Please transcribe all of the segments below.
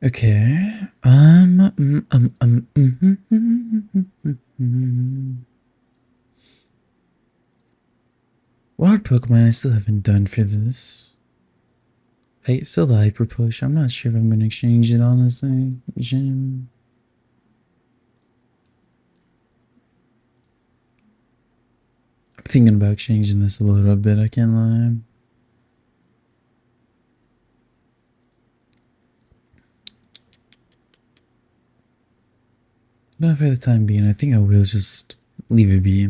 Okay. Wild Pokemon I still haven't done for this. I still the Hyper Push. I'm not sure if I'm gonna exchange it honestly. Gym. I'm thinking about changing this a little bit, I can't lie. But for the time being, I think I will just leave it be.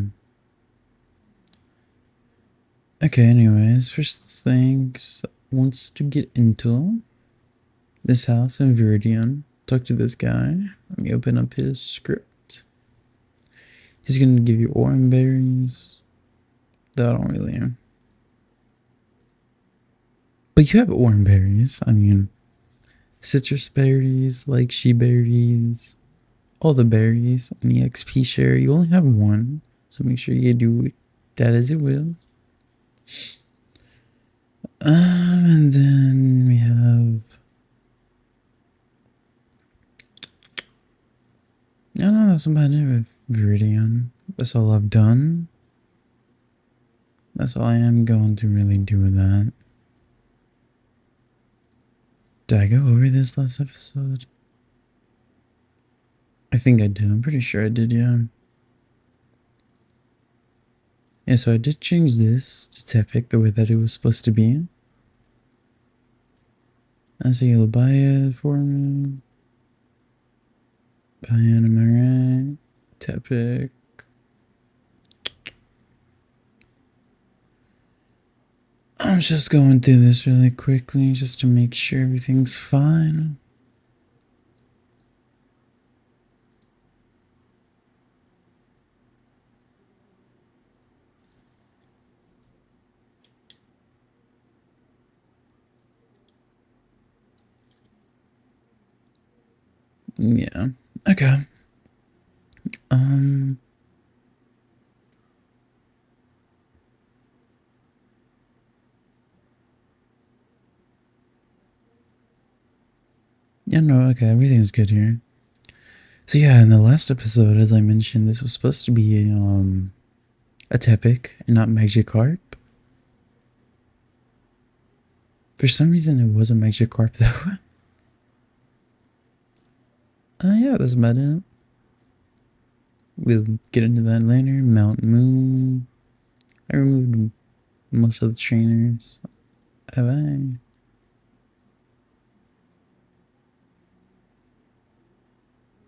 Okay, anyways, first things wants to get into this house in Viridian. Talk to this guy. Let me open up his script. He's gonna give you orange berries. That I don't really. But you have orange berries. I mean, citrus berries, like she berries, all the berries, and the XP share. You only have one, so make sure you do that as it will. And then we have. No, that's about it with Viridian. That's all I've done. That's all I am going to really do with that. Did I go over this last episode? I think I did. I'm pretty sure I did, yeah. Yeah, so I did change this to Tepic the way that it was supposed to be. And so you'll buy it for me. Buy it, am I right? Tepic. I'm just going through this really quickly just to make sure everything's fine. Yeah. Okay. Yeah, no, okay, everything's good here. So yeah, in the last episode, as I mentioned, this was supposed to be a Tepic and not Magikarp. For some reason, it was a Magikarp though. Yeah, that's about it. We'll get into that later. Mount Moon. I removed most of the trainers. Have I?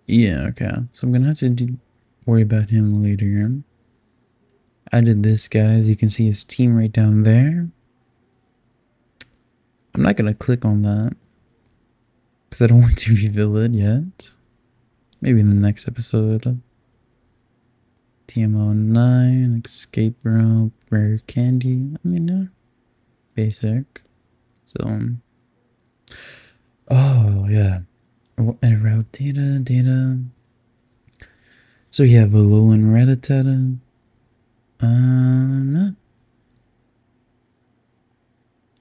Yeah, okay. So I'm gonna have to worry about him later. I did this, guys. You can see his team right down there. I'm not gonna click on that because I don't want to reveal it yet. Maybe in the next episode. TMO9, escape rope, rare candy. I mean, basic. So, oh yeah. And route data. So you have a Alolan Rattata.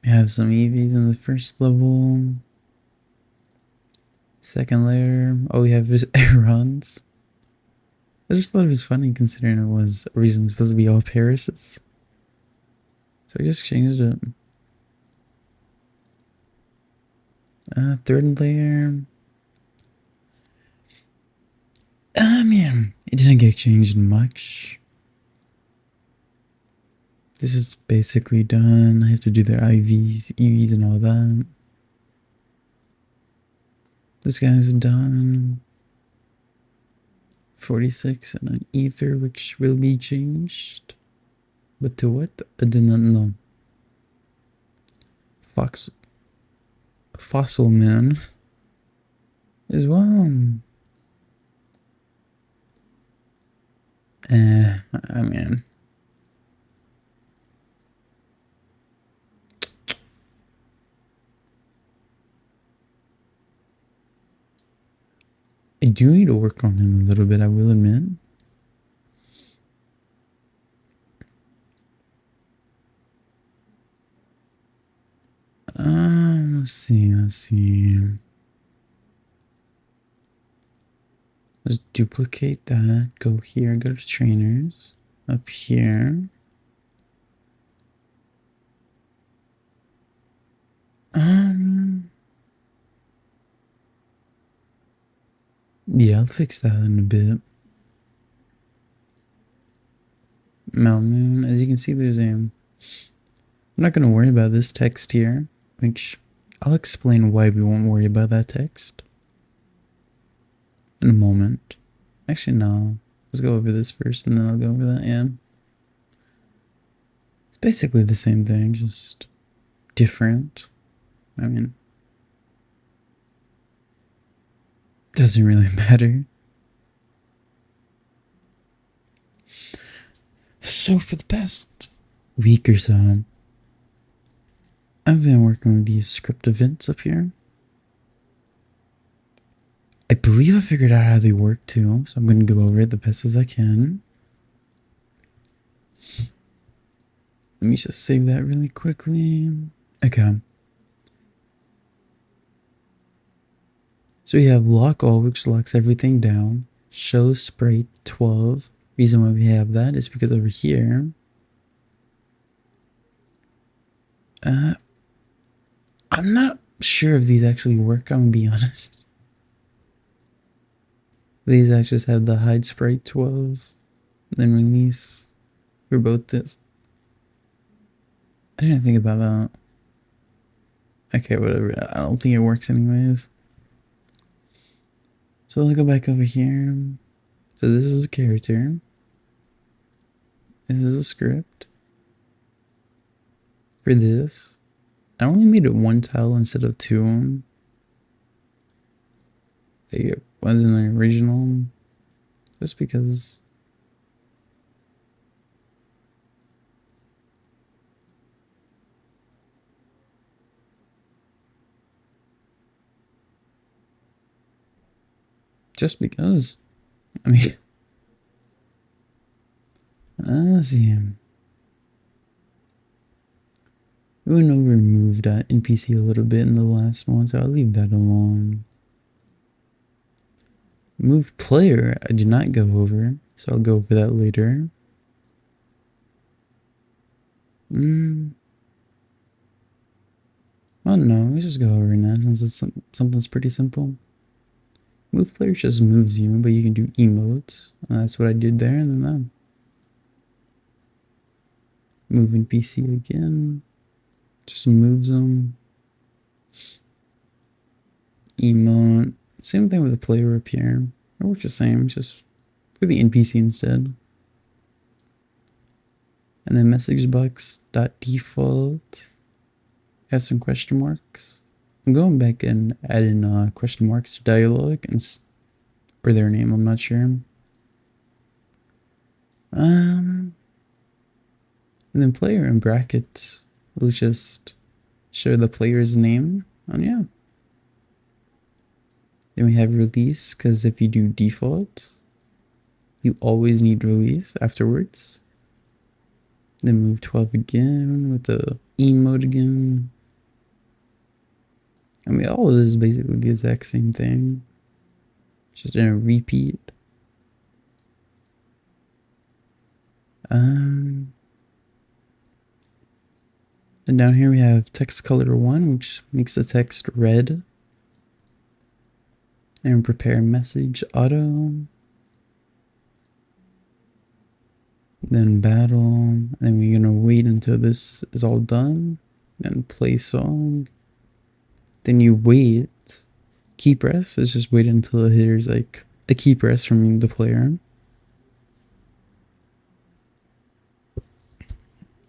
We have some EVs in the first level. Second layer. Oh, we have Aerons. I just thought it was funny considering it was originally supposed to be all Parises. So I just changed it. Third layer. Yeah, it didn't get changed much. This is basically done. I have to do their IVs, EVs, and all that. This guy's done. 46 and an ether, which will be changed. But to what? I did not know. Fossil Man as well. I mean, I do need to work on him a little bit, I will admit. Let's see. Let's duplicate that. Go here, go to trainers. Up here. Yeah, I'll fix that in a bit. Moon. As you can see, there's a... I'm not going to worry about this text here. I'll explain why we won't worry about that text in a moment. Actually, no. Let's go over this first, and then I'll go over that, yeah. It's basically the same thing, just different. I mean, doesn't really matter. So for the past week or so, I've been working with these script events up here. I believe I figured out how they work too, so I'm going to go over it the best as I can. Let me just save that really quickly. Okay. So we have lock all, which locks everything down. Show sprite 12. Reason why we have that is because over here, I'm not sure if these actually work, I'm gonna be honest. These actually just have the hide sprite 12, then release for both this. I didn't think about that. Okay, whatever. I don't think it works anyways. So let's go back over here. So this is a character. This is a script. For this, I only made it one tile instead of two. It wasn't the original, just because. Just because. I mean, let's see. We went over and moved NPC a little bit in the last one, so I'll leave that alone. Move player, I did not go over, so I'll go over that later. Well, no, let's just go over it now since it's something's pretty simple. Move player just moves you, but you can do emotes. That's what I did there, and then that. Move NPC again. Just moves them. Emote. Same thing with the player up here. It works the same, just for the NPC instead. And then message box dot default. Have some question marks. I'm going back and adding question marks to dialogue or their name, I'm not sure. And then player in brackets will just show the player's name. And yeah. Then we have release, because if you do default, you always need release afterwards. Then move 12 again with the emote again. I mean, all of this is basically the exact same thing, just in a repeat. And down here we have text color 1, which makes the text red. And prepare message auto. Then battle. And then we're gonna wait until this is all done. Then play song. Then you wait. Key press is just wait until there's like a key press from the player.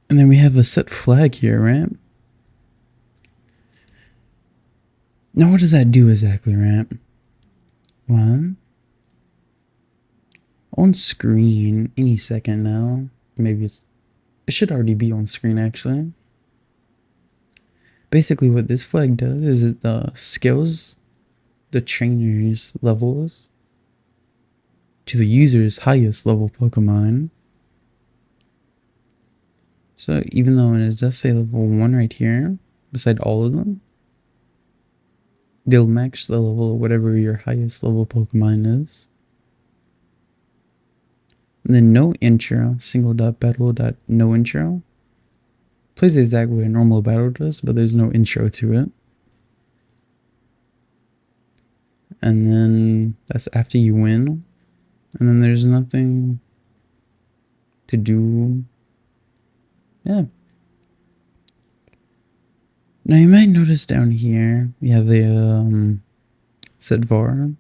And then we have a set flag here, right? Now what does that do exactly, right? One. On screen any second now. Maybe it should already be on screen actually. Basically what this flag does is it scales the trainer's levels to the user's highest level Pokemon. So even though it does say level 1 right here, beside all of them, they'll match the level of whatever your highest level Pokemon is. And then no intro, single dot battle dot no intro. Plays the exact way a normal battle does, but there's no intro to it. And then that's after you win. And then there's nothing to do. Yeah. Now you might notice down here, we have the set var.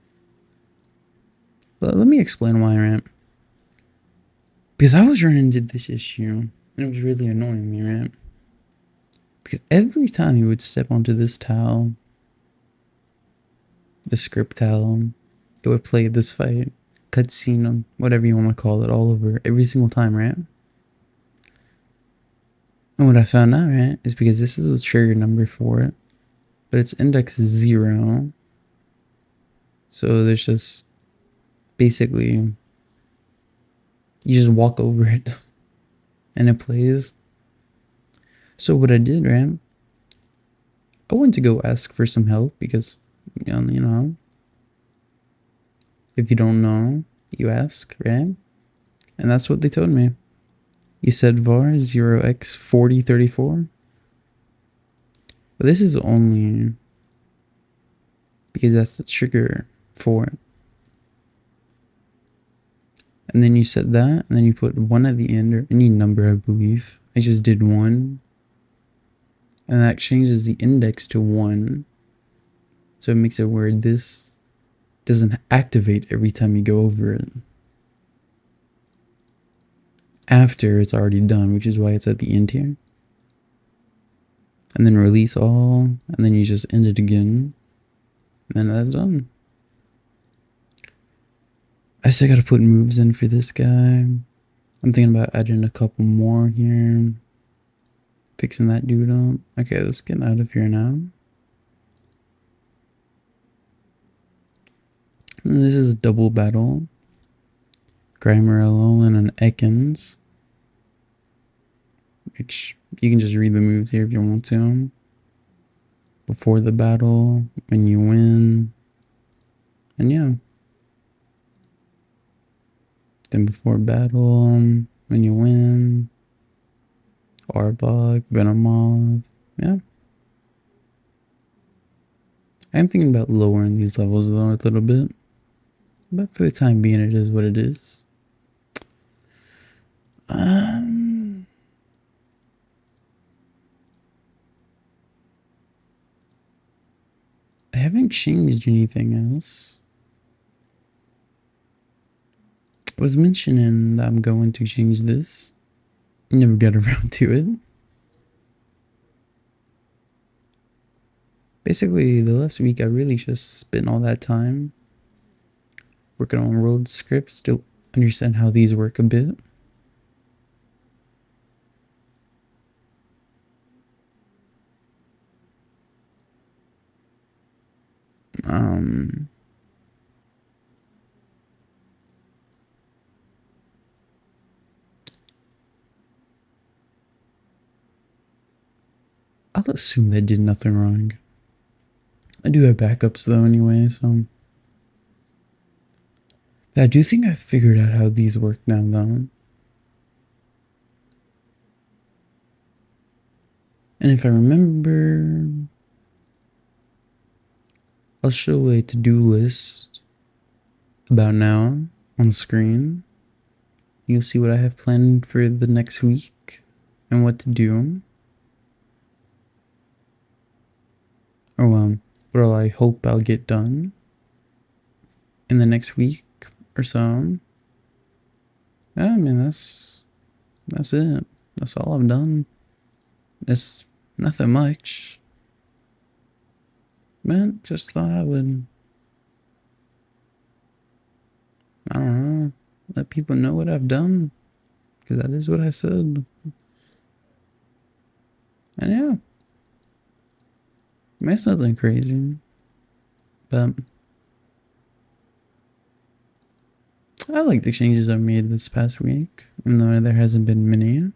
Let me explain why I ran. Because I was running into this issue, and it was really annoying me, right? Because every time you would step onto this tile, the script tile, it would play this fight, cutscene, whatever you want to call it, all over every single time, right? And what I found out, right, is because this is a trigger number for it, but its index is 0. So there's just basically, you just walk over it and it plays. So what I did, right, I went to go ask for some help because, you know, if you don't know, you ask, right? And that's what they told me. You said var 0x4034. But this is only because that's the trigger for it. And then you said that, and then you put 1 at the end, or any number, I believe. I just did 1. And that changes the index to 1. So it makes it where this doesn't activate every time you go over it. After it's already done, which is why it's at the end here. And then release all, and then you just end it again. And that's done. I still gotta put moves in for this guy. I'm thinking about adding a couple more here. Fixing that dude up. Okay, let's get out of here now. And this is a double battle. Grimerello and an Ekans. Which you can just read the moves here if you want to. Before the battle, when you win. And yeah. Then before battle, when you win. Arbok, Venomoth. Yeah. I'm thinking about lowering these levels though a little bit. But for the time being, it is what it is. I haven't changed anything else. I was mentioning that I'm going to change this. Never got around to it. Basically, the last week I really just spent all that time working on road scripts to understand how these work a bit. I'll assume they did nothing wrong. I do have backups though anyway, so. But I do think I figured out how these work now though. And if I remember, I'll show a to-do list about now on screen. You'll see what I have planned for the next week and what to do. Or what I hope I'll get done in the next week or so. Yeah, I mean, that's it. That's all I've done. It's nothing much. Man, just thought I would, I don't know, let people know what I've done. Because that is what I said. And yeah. I mean, it's nothing crazy. But I like the changes I've made this past week. Even though there hasn't been many.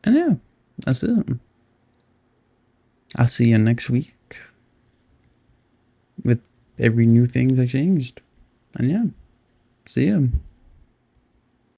And yeah, that's it. I'll see you next week with every new things I changed. And yeah, see ya.